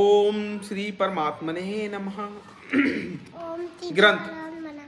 ओम श्री परमात्मने नमः। ओम ग्रंथ मना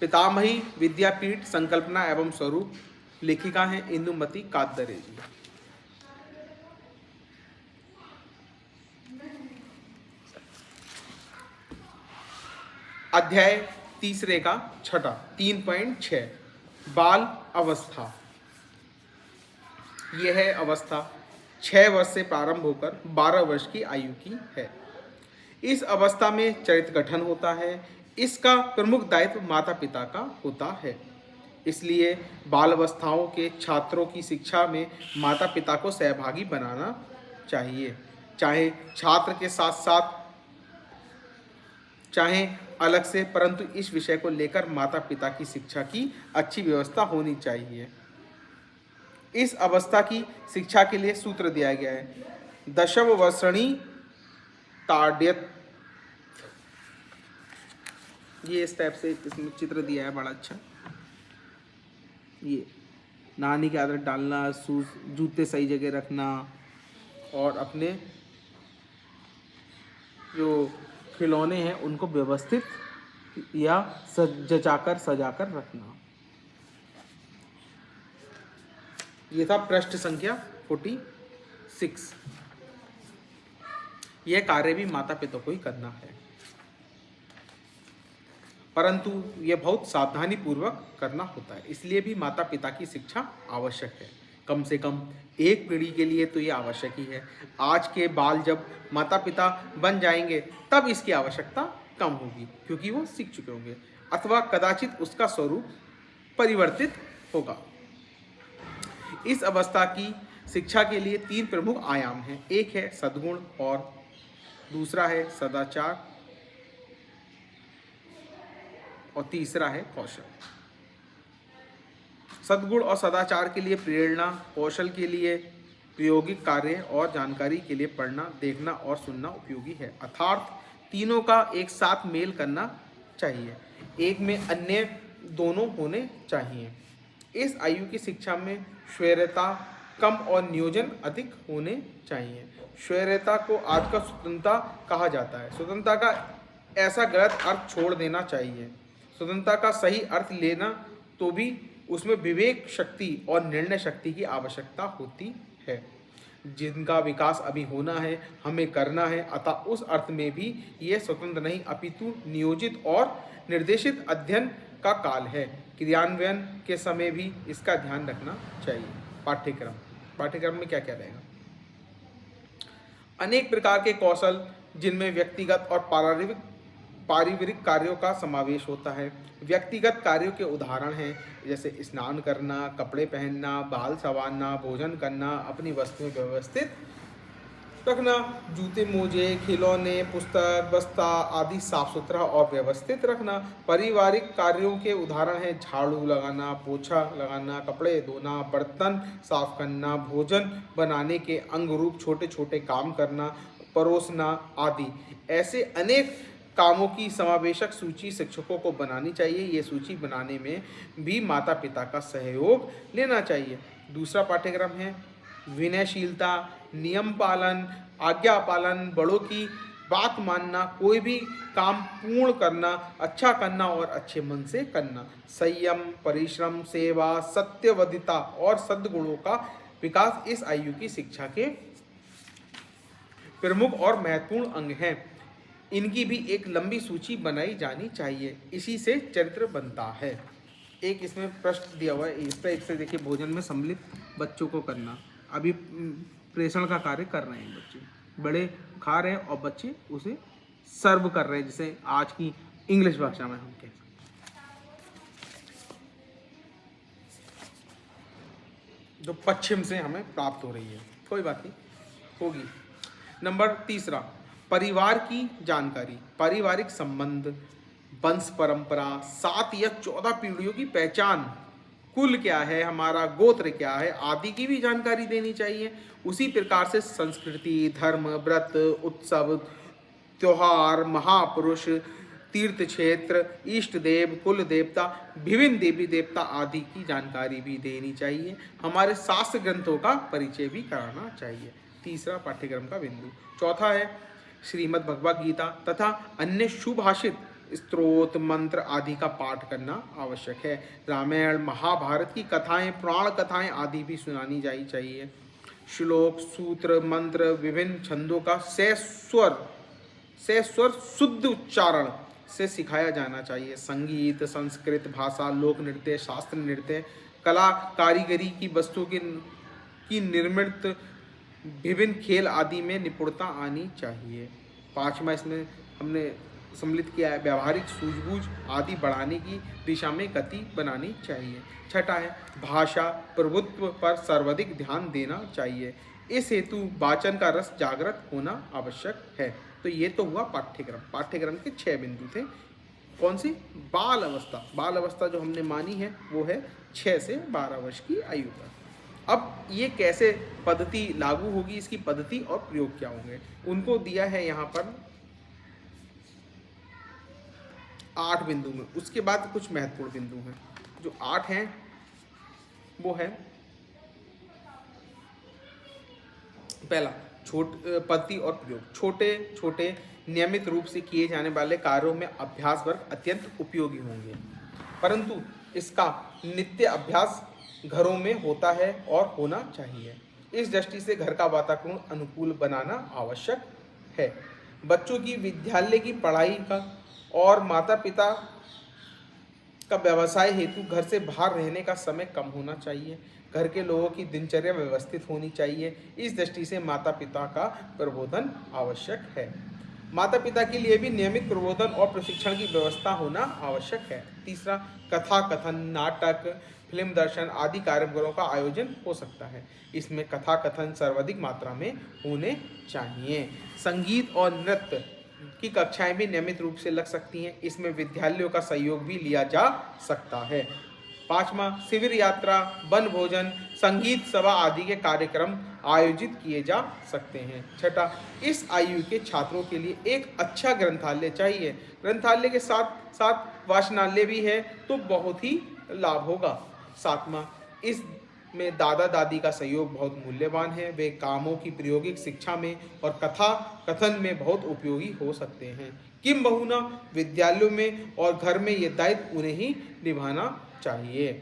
पितामही विद्यापीठ संकल्पना एवं स्वरूप, लेखिका हैं इंदुमती कादरे जी। अध्याय तीसरे का छठा 3.6 बाल अवस्था। यह अवस्था 6 वर्ष से प्रारंभ होकर 12 वर्ष की आयु की है। इस अवस्था में चरित्र गठन होता है। इसका प्रमुख दायित्व माता पिता का होता है। इसलिए बाल अवस्थाओं के छात्रों की शिक्षा में माता पिता को सहभागी बनाना चाहिए, चाहे छात्र के साथ साथ चाहे अलग से, परंतु इस विषय को लेकर माता पिता की शिक्षा की अच्छी व्यवस्था होनी चाहिए। इस अवस्था की शिक्षा के लिए सूत्र दिया गया है। दशम वर्षणी ताड्यत, ये इस टाइप से इसमें चित्र दिया है, बड़ा अच्छा। ये नानी की आदत डालना, शूज जूते सही जगह रखना और अपने जो खिलौने हैं उनको व्यवस्थित या जचाकर सजाकर रखना। ये था पृष्ठ संख्या 46। यह कार्य भी माता पिता को ही करना है, परंतु यह बहुत सावधानी पूर्वक करना होता है। इसलिए भी माता पिता की शिक्षा आवश्यक है। कम से कम एक पीढ़ी के लिए तो ये आवश्यक ही है। आज के बाल जब माता पिता बन जाएंगे तब इसकी आवश्यकता कम होगी, क्योंकि वो सीख चुके होंगे, अथवा कदाचित उसका स्वरूप परिवर्तित होगा। इस अवस्था की शिक्षा के लिए 3 प्रमुख आयाम हैं। एक है सद्गुण और दूसरा है सदाचार और तीसरा है कौशल। सद्गुण और सदाचार के लिए प्रेरणा, कौशल के लिए प्रायोगिक कार्य और जानकारी के लिए पढ़ना, देखना और सुनना उपयोगी है। अर्थात तीनों का एक साथ मेल करना चाहिए, एक में अन्य दोनों होने चाहिए। इस आयु की शिक्षा में स्वैरता कम और नियोजन अधिक होने चाहिए। स्वैरता को आजकल स्वतंत्रता कहा जाता है। स्वतंत्रता का ऐसा गलत अर्थ छोड़ देना चाहिए। स्वतंत्रता का सही अर्थ लेना तो भी उसमें विवेक शक्ति और निर्णय शक्ति की आवश्यकता होती है, जिनका विकास अभी होना है, हमें करना है। अतः उस अर्थ में भी ये स्वतंत्र नहीं अपितु नियोजित और निर्देशित अध्ययन का काल है। क्रियान्वयन के समय भी इसका ध्यान रखना चाहिए। पाठ्यक्रम में क्या क्या रहेगा? अनेक प्रकार के कौशल, जिनमें व्यक्तिगत और पारिवारिक कार्यों का समावेश होता है। व्यक्तिगत कार्यों के उदाहरण हैं जैसे स्नान करना, कपड़े पहनना, बाल संवारना, भोजन करना, अपनी वस्तुएं व्यवस्थित रखना, जूते मोजे, खिलौने, पुस्तक, बस्ता आदि साफ सुथरा और व्यवस्थित रखना। पारिवारिक कार्यों के उदाहरण हैं झाड़ू लगाना, पोछा लगाना, कपड़े धोना, बर्तन साफ करना, भोजन बनाने के अंग रूप छोटे छोटे काम करना, परोसना आदि। ऐसे अनेक कामों की समावेशक सूची शिक्षकों को बनानी चाहिए। ये सूची बनाने में भी माता पिता का सहयोग लेना चाहिए। दूसरा पाठ्यक्रम है विनयशीलता, नियम पालन, आज्ञा पालन, बड़ों की बात मानना, कोई भी काम पूर्ण करना, अच्छा करना और अच्छे मन से करना, संयम, परिश्रम, सेवा, सत्यवदिता और सद्गुणों का विकास इस आयु की शिक्षा के प्रमुख और महत्वपूर्ण अंग हैं। इनकी भी एक लंबी सूची बनाई जानी चाहिए। इसी से चरित्र बनता है। एक इसमें प्रश्न दिया हुआ है, इस पर एक से देखिए, भोजन में सम्मिलित बच्चों को करना। अभी प्रेषण का कार्य कर रहे हैं बच्चे, बड़े खा रहे हैं और बच्चे उसे सर्व कर रहे हैं, जिसे आज की इंग्लिश भाषा में हम कहते हैं, जो पश्चिम से हमें प्राप्त हो रही है। कोई बात नहीं, होगी। नंबर तीसरा, परिवार की जानकारी, पारिवारिक संबंध, वंश परंपरा, 7 या 14 पीढ़ियों की पहचान, कुल क्या है हमारा, गोत्र क्या है आदि की भी जानकारी देनी चाहिए। उसी प्रकार से संस्कृति, धर्म, व्रत, उत्सव, त्योहार, महापुरुष, तीर्थ क्षेत्र, इष्ट देव, कुल देवता, विभिन्न देवी देवता आदि की जानकारी भी देनी चाहिए। हमारे शास्त्र ग्रंथों का परिचय भी कराना चाहिए। तीसरा पाठ्यक्रम का बिंदु। चौथा है श्रीमद् भगवद गीता तथा अन्य सुभाषित स्त्रोत मंत्र आदि का पाठ करना आवश्यक है। रामायण महाभारत की कथाएं, पुराण कथाएं आदि भी सुनानी जानी चाहिए। श्लोक, सूत्र, मंत्र, विभिन्न छंदों का सस्वर शुद्ध उच्चारण से सिखाया जाना चाहिए। संगीत, संस्कृत भाषा, लोक नृत्य, शास्त्र नृत्य, कला, कारीगरी की वस्तुओं की निर्मित विभिन्न खेल आदि में निपुणता आनी चाहिए। पांचवा इसमें हमने सम्मिलित किया है, व्यावहारिक सूझबूझ आदि बढ़ाने की दिशा में गति बनानी चाहिए। छठा है, भाषा प्रभुत्व पर सर्वाधिक ध्यान देना चाहिए। इस हेतु वाचन का रस जागृत होना आवश्यक है। तो ये तो हुआ पाठ्यक्रम के 6 बिंदु थे। कौन सी? बाल अवस्था जो हमने मानी है वो है 6 से 12 वर्ष की आयु तक। अब ये कैसे पद्धति लागू होगी, इसकी पद्धति और प्रयोग क्या होंगे, उनको दिया है यहाँ पर 8 बिंदु में। उसके बाद कुछ महत्वपूर्ण बिंदु हैं। जो 8 हैं वो है, पहला पद्धति और प्रयोग। छोटे छोटे नियमित रूप से किए जाने वाले कार्यों में अभ्यास वर्ग अत्यंत उपयोगी होंगे, परंतु इसका नित्य अभ्यास घरों में होता है और होना चाहिए। इस दृष्टि से घर का वातावरण अनुकूल बनाना आवश्यक है। बच्चों की विद्यालय की पढ़ाई का और माता पिता का व्यवसाय हेतु घर से बाहर रहने का समय कम होना चाहिए। घर के लोगों की दिनचर्या व्यवस्थित होनी चाहिए। इस दृष्टि से माता पिता का प्रबोधन आवश्यक है। माता पिता के लिए भी नियमित प्रबोधन और प्रशिक्षण की व्यवस्था होना आवश्यक है। तीसरा, कथा कथन, नाटक, फिल्म दर्शन आदि कार्यक्रमों का आयोजन हो सकता है। इसमें कथा कथन सर्वाधिक मात्रा में होने चाहिए। संगीत और नृत्य की कक्षाएं भी नियमित रूप से लग सकती हैं। इसमें विद्यालयों का सहयोग भी लिया जा सकता है। पांचवा, शिविर यात्रा, वन भोजन, संगीत सभा आदि के कार्यक्रम आयोजित किए जा सकते हैं। छठा, इस आयु के छात्रों के लिए एक अच्छा ग्रंथालय चाहिए। ग्रंथालय के साथ साथ वाचनालय भी है तो बहुत ही लाभ होगा। सातवां, इसमें दादा दादी का सहयोग बहुत मूल्यवान है। वे कामों की प्रायोगिक शिक्षा में और कथा कथन में बहुत उपयोगी हो सकते हैं। किम बहुना विद्यालयों में और घर में ये दायित्व उन्हें ही निभाना चाहिए।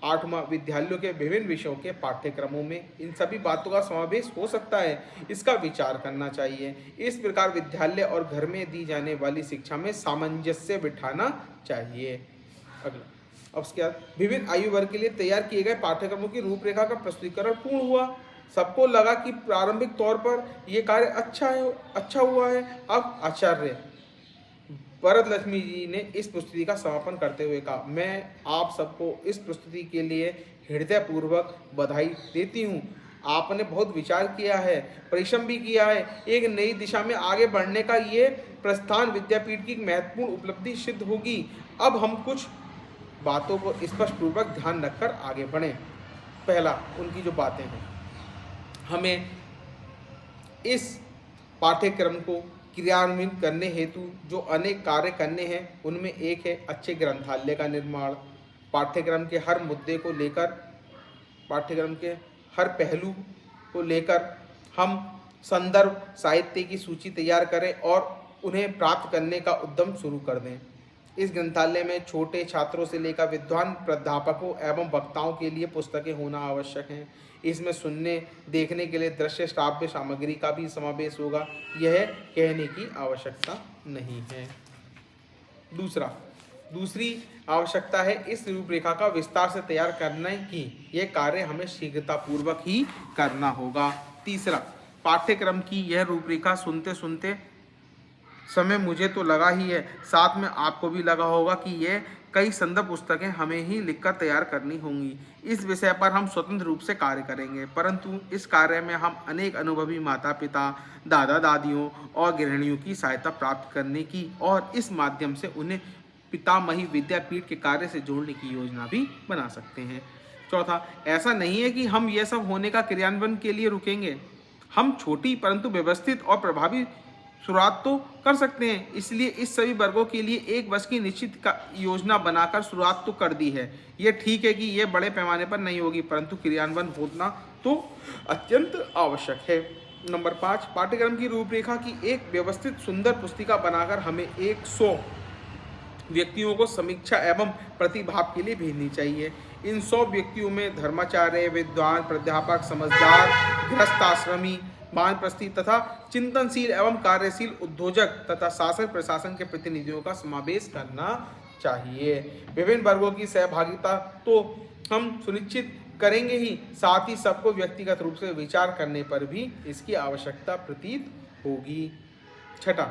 आठवां, विद्यालयों के विभिन्न विषयों के पाठ्यक्रमों में इन सभी बातों का समावेश हो सकता है, इसका विचार करना चाहिए। इस प्रकार विद्यालय और घर में दी जाने वाली शिक्षा में सामंजस्य बिठाना चाहिए। अगला, अब उसके बाद विभिन्न आयु वर्ग के लिए तैयार किए गए पाठ्यक्रमों की रूपरेखा का प्रस्तुतिकरण पूर्ण हुआ। सबको लगा कि प्रारंभिक तौर पर यह कार्य अच्छा हुआ है। अब आचार्य वरद लक्ष्मी जी ने इस प्रस्तुति का समापन करते हुए कहा, मैं आप सबको इस प्रस्तुति के लिए हृदयपूर्वक बधाई देती हूँ। आपने बहुत विचार किया है, परिश्रम भी किया है। एक नई दिशा में आगे बढ़ने का ये प्रस्थान विद्यापीठ की महत्वपूर्ण उपलब्धि सिद्ध होगी। अब हम कुछ बातों को स्पष्टपूर्वक ध्यान रखकर आगे बढ़ें। पहला, उनकी जो बातें हैं, हमें इस पाठ्यक्रम को क्रियान्वित करने हेतु जो अनेक कार्य करने हैं, उनमें एक है अच्छे ग्रंथालय का निर्माण। पाठ्यक्रम के हर मुद्दे को लेकर, पाठ्यक्रम के हर पहलू को लेकर हम संदर्भ साहित्य की सूची तैयार करें और उन्हें प्राप्त करने का उद्यम शुरू कर दें। इस ग्रंथालय में छोटे छात्रों से लेकर विद्वान प्राध्यापकों एवं वक्ताओं के लिए पुस्तकें होना आवश्यक हैं। इसमें सुनने देखने के लिए दृश्य श्राव्य सामग्री का भी समावेश होगा, यह कहने की आवश्यकता नहीं है। दूसरी आवश्यकता है इस रूपरेखा का विस्तार से तैयार करने की। यह कार्य हमें शीघ्रतापूर्वक ही करना होगा। तीसरा, पाठ्यक्रम की यह रूपरेखा सुनते सुनते समय मुझे तो लगा ही है, साथ में आपको भी लगा होगा कि यह कई संदर्भ पुस्तकें हमें ही लिखकर तैयार करनी होंगी। इस विषय पर हम स्वतंत्र रूप से कार्य करेंगे, परंतु इस कार्य में हम अनेक अनुभवी माता पिता, दादा दादियों और गृहिणियों की सहायता प्राप्त करने की और इस माध्यम से उन्हें पितामही विद्यापीठ के कार्य से जोड़ने की योजना भी बना सकते हैं। चौथा, ऐसा नहीं है कि हम यह सब होने का क्रियान्वयन के लिए रुकेंगे। हम छोटी परंतु व्यवस्थित और प्रभावी शुरुआत तो कर सकते हैं। इसलिए इस सभी वर्गों के लिए एक वर्ष की निश्चित योजना बनाकर शुरुआत तो कर दी है। ये ठीक है कि ये बड़े पैमाने पर नहीं होगी, परंतु क्रियान्वयन होना तो अत्यंत आवश्यक है। नंबर 5, पाठ्यक्रम की रूपरेखा की एक व्यवस्थित सुंदर पुस्तिका बनाकर हमें 100 व्यक्तियों को समीक्षा एवं प्रतिभाव के लिए भेजनी चाहिए। इन 100 व्यक्तियों में धर्माचार्य, विद्वान, प्राध्यापक, समझदार, गृहस्थाश्रमी, वानप्रस्थी तथा चिंतनशील एवं कार्यशील उद्योजक तथा शासन प्रशासन के प्रतिनिधियों का समावेश करना चाहिए। विभिन्न वर्गों की सहभागिता तो हम सुनिश्चित करेंगे ही, साथ ही सबको व्यक्तिगत रूप से विचार करने पर भी इसकी आवश्यकता प्रतीत होगी। छठा,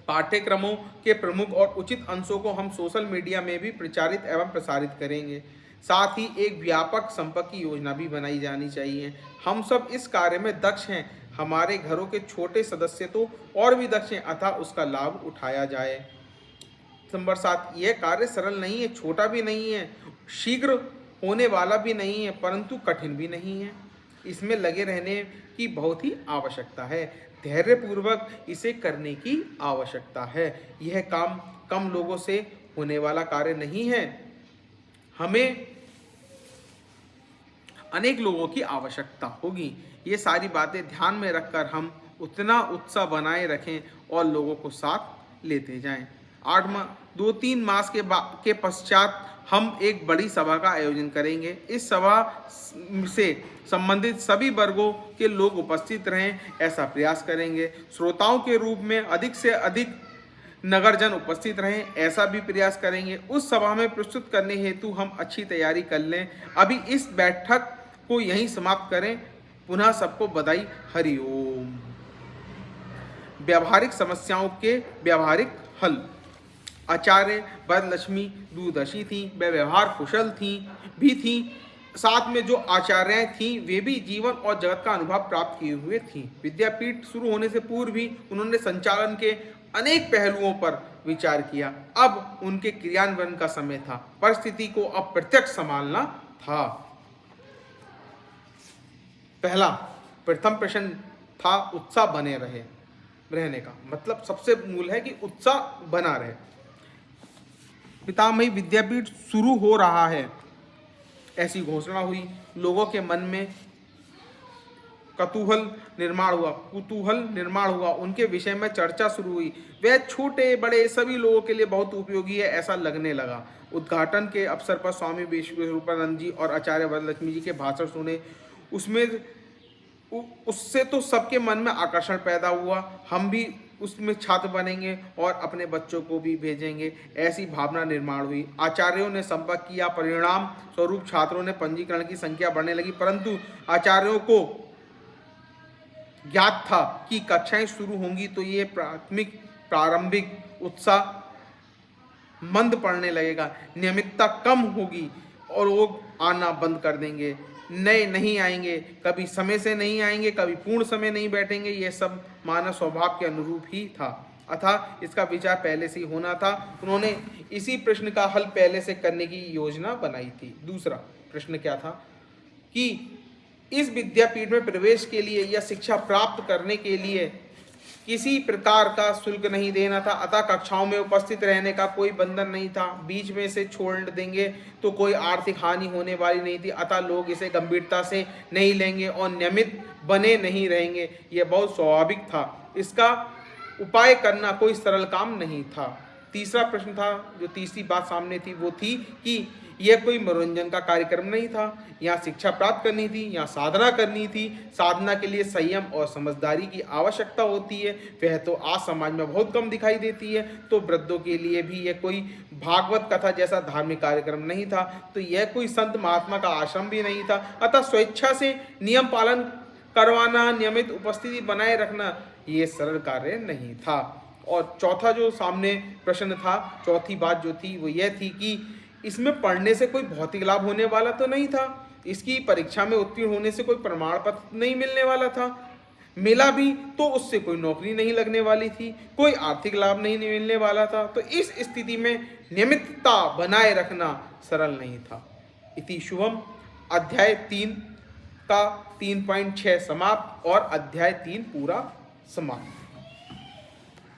पाठ्यक्रमों के प्रमुख और उचित अंशों को हम सोशल मीडिया में भी प्रचारित एवं प्रसारित करेंगे। साथ ही एक व्यापक संपर्क की योजना भी बनाई जानी चाहिए। हम सब इस कार्य में दक्ष हैं, हमारे घरों के छोटे सदस्य तो और भी दक्ष हैं, अतः उसका लाभ उठाया जाए। नंबर 7, यह कार्य सरल नहीं है, छोटा भी नहीं है, शीघ्र होने वाला भी नहीं है, परंतु कठिन भी नहीं है। इसमें लगे रहने की बहुत ही आवश्यकता है, धैर्यपूर्वक इसे करने की आवश्यकता है। यह काम कम लोगों से होने वाला कार्य नहीं है, हमें अनेक लोगों की आवश्यकता होगी। ये सारी बातें ध्यान में रखकर हम उतना उत्साह बनाए रखें और लोगों को साथ लेते जाएं। 8वां, 2-3 मास के पश्चात हम एक बड़ी सभा का आयोजन करेंगे। इस सभा से संबंधित सभी वर्गों के लोग उपस्थित रहें, ऐसा प्रयास करेंगे। श्रोताओं के रूप में अधिक से अधिक नगरजन उपस्थित रहें, ऐसा भी प्रयास करेंगे। उस सभा में प्रस्तुत करने हेतु हम अच्छी तैयारी कर लें। अभी इस बैठक को यहीं समाप्त करें। पुनः सबको बधाई। हरिओम। व्यावहारिक समस्याओं के व्यावहारिक हल। आचार्य वरलक्ष्मी दूरदर्शी थी, वे व्यवहार कुशल थी। साथ में जो आचार्याएं थीं वे भी जीवन और जगत का अनुभव प्राप्त किए हुए थीं। विद्यापीठ शुरू होने से पूर्व भी उन्होंने संचालन के अनेक पहलुओं पर विचार किया। अब उनके क्रियान्वयन का समय था, परिस्थिति को अब प्रत्यक्ष संभालना था। प्रथम प्रश्न था उत्साह बने रहने का मतलब सबसे मूल है कि उत्साह बना रहे। पितामही विद्यापीठ शुरू हो रहा है, ऐसी घोषणा हुई। लोगों के मन में कुतूहल निर्माण हुआ, उनके विषय में चर्चा शुरू हुई। वह छोटे बड़े सभी लोगों के लिए बहुत उपयोगी है, ऐसा लगने लगा। उद्घाटन के अवसर पर स्वामी विश्वेश्वरानंद जी और आचार्य वरलक्ष्मी जी के भाषण सुने। उससे तो सबके मन में आकर्षण पैदा हुआ, हम भी उसमें छात्र बनेंगे और अपने बच्चों को भी भेजेंगे, ऐसी भावना निर्माण हुई। आचार्यों ने संपर्क किया, परिणाम स्वरूप छात्रों ने पंजीकरण की संख्या बढ़ने लगी, परंतु आचार्यों को ज्ञात था कि कक्षाएं शुरू होंगी तो ये प्रारंभिक उत्साह मंद पड़ने लगेगा, नियमितता कम होगी और लोग आना बंद कर देंगे, नए नहीं आएंगे, कभी समय से नहीं आएंगे, कभी पूर्ण समय नहीं बैठेंगे। यह सब मानव स्वभाव के अनुरूप ही था, अतः इसका विचार पहले से ही होना था। उन्होंने इसी प्रश्न का हल पहले से करने की योजना बनाई थी। दूसरा प्रश्न क्या था कि इस विद्यापीठ में प्रवेश के लिए या शिक्षा प्राप्त करने के लिए किसी प्रकार का शुल्क नहीं देना था, अतः कक्षाओं में उपस्थित रहने का कोई बंधन नहीं था। बीच में से छोड़ देंगे तो कोई आर्थिक हानि होने वाली नहीं थी, अतः लोग इसे गंभीरता से नहीं लेंगे और नियमित बने नहीं रहेंगे। यह बहुत स्वाभाविक था, इसका उपाय करना कोई सरल काम नहीं था। तीसरा प्रश्न था, जो तीसरी बात सामने थी वो थी कि यह कोई मनोरंजन का कार्यक्रम नहीं था, यहाँ शिक्षा प्राप्त करनी थी, यहाँ साधना करनी थी। साधना के लिए संयम और समझदारी की आवश्यकता होती है, वह तो आज समाज में बहुत कम दिखाई देती है। तो वृद्धों के लिए भी यह कोई भागवत कथा जैसा धार्मिक कार्यक्रम नहीं था, तो यह कोई संत महात्मा का आश्रम भी नहीं था। अतः स्वेच्छा से नियम पालन करवाना, नियमित उपस्थिति बनाए रखना, ये सरल कार्य नहीं था। और चौथा जो सामने प्रश्न था, चौथी बात जो थी वो यह थी कि इसमें पढ़ने से कोई भौतिक लाभ होने वाला तो नहीं था, इसकी परीक्षा में उत्तीर्ण होने से कोई प्रमाण पत्र नहीं मिलने वाला था, मिला भी तो उससे कोई नौकरी नहीं लगने वाली थी, कोई आर्थिक लाभ नहीं मिलने वाला था। तो इस स्थिति में नियमितता बनाए रखना सरल नहीं था। इति शुभम। अध्याय 3 का 3.6 समाप्त और अध्याय 3 पूरा समाप्त।